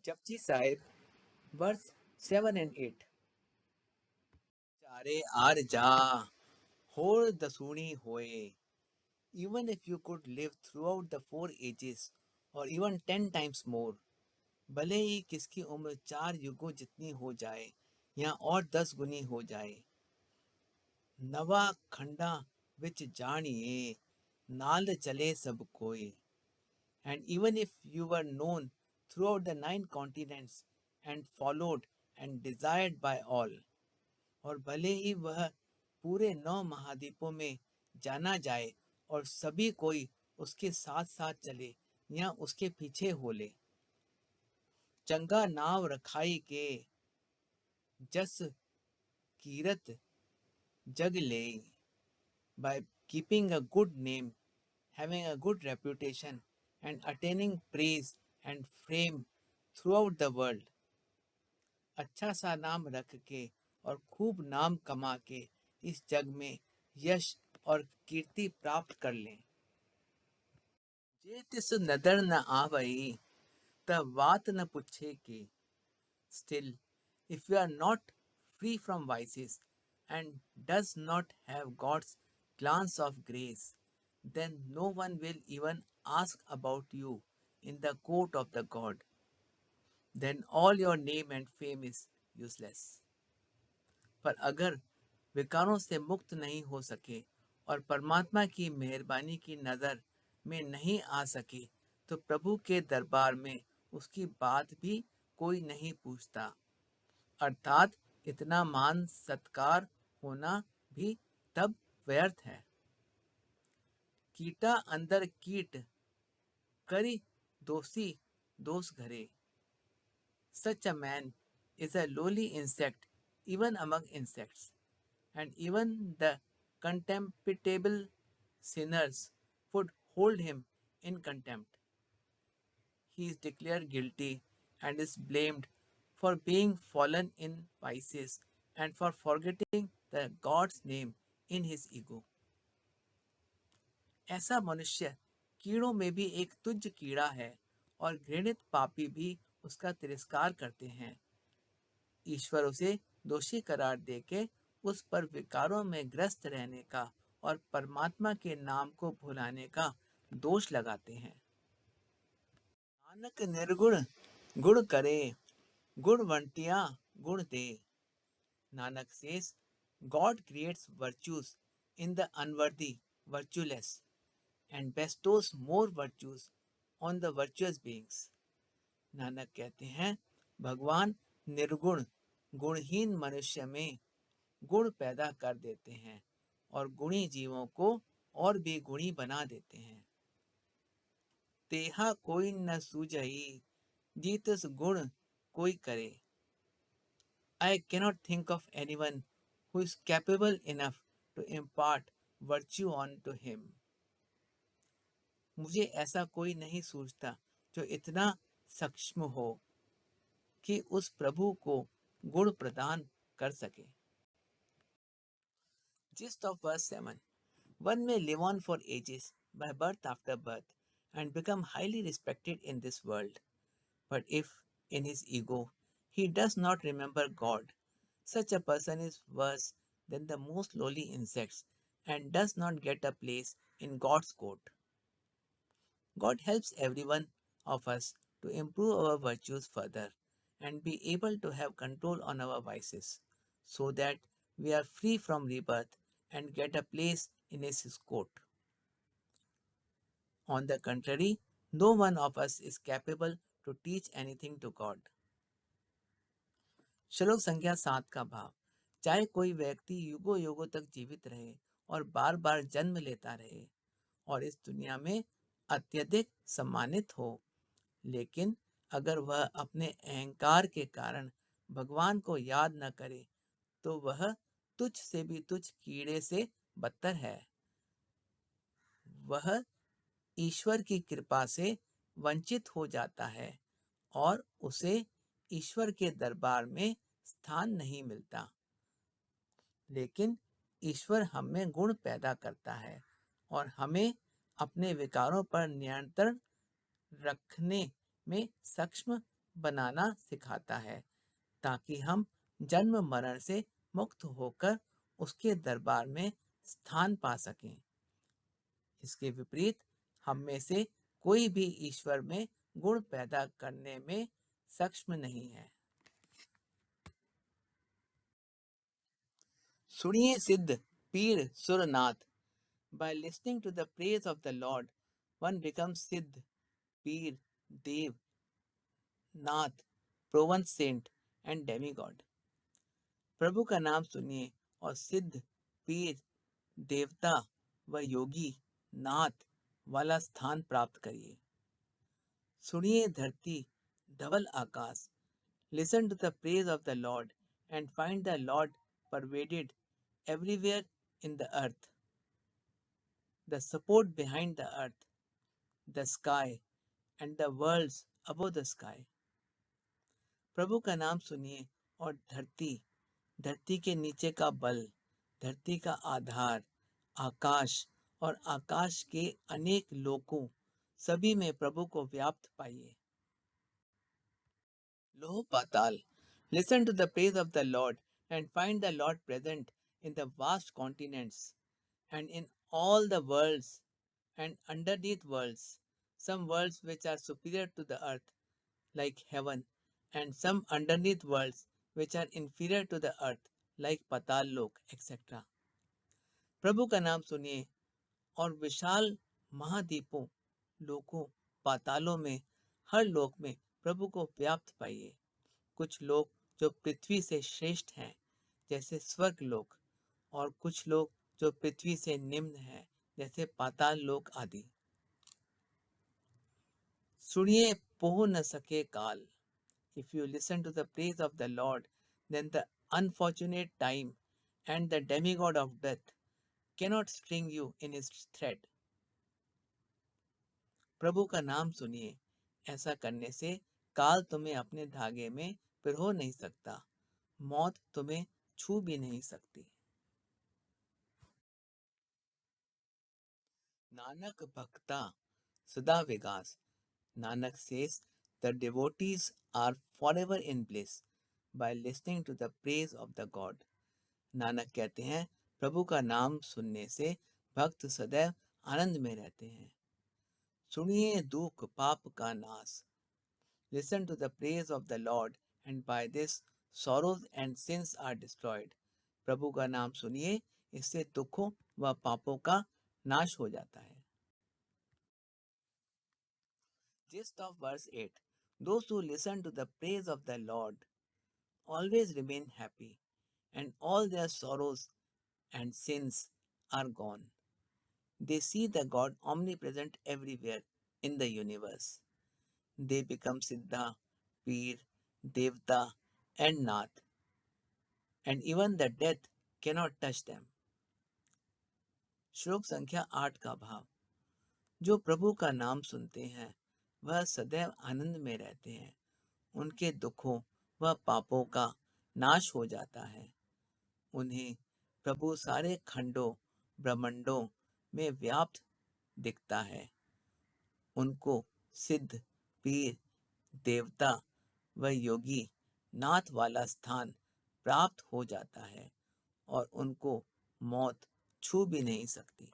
Japji Sahib, verse 7 and 8. चारे are जा, होर दसूनी होए. Even if you could live throughout the 4 ages, or even 10 times more, भले ही किसकी उम्र 4 युगों जितनी हो जाए या और 10 गुनी हो जाए. नवा खंडा विच जानिए, नाल चले सब कोई. And even if you were known throughout the 9 continents and followed and desired by all, और भले ही वह पूरे 9 महाद्वीपों में जाना जाए और सभी कोई उसके साथ साथ चले या उसके पीछे हो ले. चंगा नाव रखाई के जस कीरत जग ले. By keeping a good name, having a good reputation, and attaining praise and fame throughout the world. अच्छा सा नाम रख के और खूब नाम कमा के इस जग में यश और कीर्ति प्राप्त कर लें. जे तिस नदर न आवई तब बात न पूछे के. Still, if you are not free from vices and does not have God's glance of grace, then no one will even ask about you in the court of the God. Then all your name and fame is useless. पर अगर विकारों से मुक्त नहीं हो सके और परमात्मा की मेहरबानी की नज़र में नहीं आ सके तो प्रभु के दरबार में उसकी बात भी कोई नहीं पूछता. अर्थात इतना मान सत्कार होना भी तब व्यर्थ है. कीटा अंदर कीट करी दोषी दोष घरे. Such a man is a lowly insect even among insects, and even the contemptible sinners would hold him in contempt. He is declared guilty and is blamed for being fallen in vices and for forgetting the God's name in his ego. ऐसा मनुष्य कीड़ों में भी एक तुच्छ कीड़ा है और घृणित पापी भी उसका तिरस्कार करते हैं. ईश्वर उसे दोषी करार देके उस पर विकारों में ग्रस्त रहने का और परमात्मा के नाम को भुलाने का दोष लगाते हैं. नानक निर्गुण गुण करे, गुणवंतियां गुण दे. Nanak says, God creates virtues in the unworthy, virtueless, and bestows more virtues on the virtuous beings. Nanak कहते हैं, भगवान निर्गुण गुणहीन मनुष्य में गुण पैदा कर देते हैं और गुणी जीवों को और भी गुणी बना देते हैं. तेहा कोई न सूझई जीतस गुण कोई करे. I cannot think of anyone who is capable enough to impart virtue onto him. मुझे ऐसा कोई नहीं सूझता जो इतना सक्षम हो कि उस प्रभु को गुण प्रदान कर सके. Gist of verse 7. One may live on for ages by birth after birth and become highly respected in this world. But if, in his ego, he does not remember God, such a person is worse than the most lowly insects and does not get a place in God's court. God helps every one of us to improve our virtues further and be able to have control on our vices, so that we are free from rebirth and get a place in His court. On the contrary, no one of us is capable to teach anything to God. श्लोक संख्या 7 का भाव. चाहे कोई व्यक्ति युगों युगों तक जीवित रहे और बार बार जन्म लेता रहे और इस दुनिया में अत्यधिक सम्मानित हो, लेकिन अगर वह अपने अहंकार के कारण भगवान को याद न करे तो वह तुच्छ से भी तुच्छ कीड़े से बदतर है. वह ईश्वर की कृपा से वंचित हो जाता है और उसे ईश्वर के दरबार में स्थान नहीं मिलता. लेकिन ईश्वर हमें गुण पैदा करता है और हमें अपने विकारों पर नियंत्रण रखने में सक्षम बनाना सिखाता है, ताकि हम जन्म मरण से मुक्त होकर उसके दरबार में स्थान पा सकें। इसके विपरीत हम में से कोई भी ईश्वर में गुण पैदा करने में सक्षम नहीं है। सुनिए सिद्ध पीर Surnath. By listening to the praise of the Lord, one becomes Siddh, Peer, Dev, Nath, proven saint and demigod। प्रभु का नाम सुनिए और सिद्ध, पीर, देवता व योगी, नाथ वाला स्थान प्राप्त करिए। सुनिए धरती, धवल आकाश। Listen to the praise of the Lord and find the Lord pervaded everywhere in the earth, the support behind the earth, the sky and the worlds above the sky। प्रभु का नाम सुनिए और धरती, धरती के नीचे का बल, धरती का आधार, आकाश और आकाश के अनेक लोकों, सभी में प्रभु को व्याप्त पाइए। लोह पाताल। Listen to the praise of the Lord and find the Lord present in the vast continents and in all the worlds and underneath worlds, some worlds which are superior to the earth, like heaven, and some underneath worlds which are inferior to the earth, like patal lok, etc। प्रभु का नाम सुनिए और विशाल महाद्वीपों, लोकों, पातालों में, हर लोक में प्रभु को व्याप्त पाइए। कुछ लोग जो पृथ्वी से श्रेष्ठ हैं, जैसे स्वर्ग लोक, और कुछ लोग जो पृथ्वी से निम्न हैं, जैसे पाताल लोक आदि। सुनिए पोह न सके काल। If you listen to the praise of the Lord, then the unfortunate time and the demigod of death cannot string you in his thread। प्रभु का नाम सुनिए, ऐसा करने से काल तुम्हें अपने धागे में पिरो नहीं सकता, मौत तुम्हें छू भी नहीं सकती। नानक भक्ता सदा Vegas. Nanak says, the devotees are forever in bliss by listening to the praise of the God। Nanak कहते हैं, प्रभु का नाम सुनने से भक्त सदैव आनंद में रहते हैं। सुनिए दुख पाप का नाश। Listen to the praise of the Lord and by this sorrows and sins are destroyed। प्रभु का नाम सुनिए, इससे दुखों व पापों का नाश हो जाता है। Gist of verse 8। Those who listen to the praise of the Lord always remain happy, and all their sorrows and sins are gone। They see the God omnipresent everywhere in the universe। They become Siddha, Peer, Devta, and Nath, and even the death cannot touch them। श्लोक संख्या 8 का भाव। जो प्रभु का नाम सुनते हैं, वह सदैव आनंद में रहते हैं। उनके दुखों व पापों का नाश हो जाता है। उन्हें प्रभु सारे खंडों ब्रह्मांडों में व्याप्त दिखता है। उनको सिद्ध, पीर, देवता व योगी, नाथ वाला स्थान प्राप्त हो जाता है और उनको मौत छू भी नहीं सकती।